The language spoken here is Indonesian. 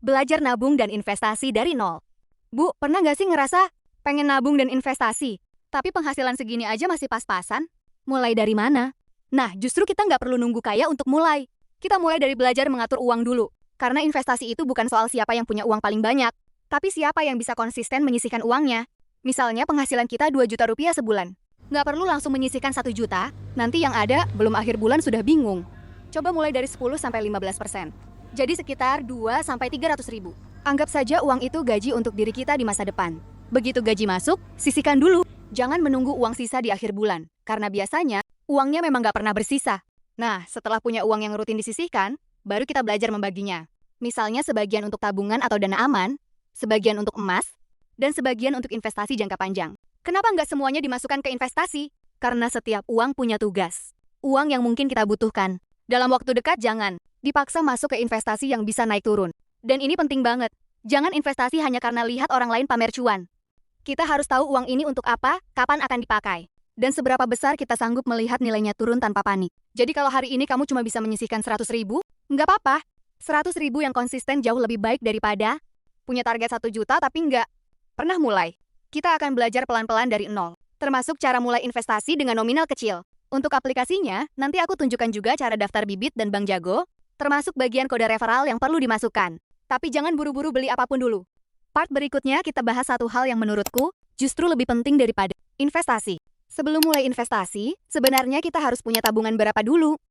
Belajar nabung dan investasi dari nol. Bu, pernah nggak sih ngerasa pengen nabung dan investasi, tapi penghasilan segini aja masih pas-pasan? Mulai dari mana? Nah, justru kita nggak perlu nunggu kaya untuk mulai. Kita mulai dari belajar mengatur uang dulu. Karena investasi itu bukan soal siapa yang punya uang paling banyak, tapi siapa yang bisa konsisten menyisihkan uangnya. Misalnya penghasilan kita 2 juta rupiah sebulan. Nggak perlu langsung menyisihkan 1 juta, nanti yang ada belum akhir bulan sudah bingung. Coba mulai dari 10-15%. Jadi sekitar 2-300 ribu. Anggap saja uang itu gaji untuk diri kita di masa depan. Begitu gaji masuk, sisihkan dulu. Jangan menunggu uang sisa di akhir bulan, karena biasanya uangnya memang nggak pernah bersisa. Nah, setelah punya uang yang rutin disisihkan, baru kita belajar membaginya. Misalnya sebagian untuk tabungan atau dana aman, sebagian untuk emas, dan sebagian untuk investasi jangka panjang. Kenapa nggak semuanya dimasukkan ke investasi? Karena setiap uang punya tugas. Uang yang mungkin kita butuhkan. Dalam waktu dekat jangan dipaksa masuk ke investasi yang bisa naik turun. Dan ini penting banget. Jangan investasi hanya karena lihat orang lain pamer cuan. Kita harus tahu uang ini untuk apa, kapan akan dipakai, dan seberapa besar kita sanggup melihat nilainya turun tanpa panik. Jadi kalau hari ini kamu cuma bisa menyisihkan 100 ribu, nggak apa-apa. 100 ribu yang konsisten jauh lebih baik daripada punya target 1 juta tapi nggak pernah mulai. Kita akan belajar pelan-pelan dari nol, termasuk cara mulai investasi dengan nominal kecil. Untuk aplikasinya, nanti aku tunjukkan juga cara daftar bibit dan bank jago, termasuk bagian kode referral yang perlu dimasukkan. Tapi jangan buru-buru beli apapun dulu. Part berikutnya kita bahas satu hal yang menurutku justru lebih penting daripada investasi. Sebelum mulai investasi, sebenarnya kita harus punya tabungan berapa dulu?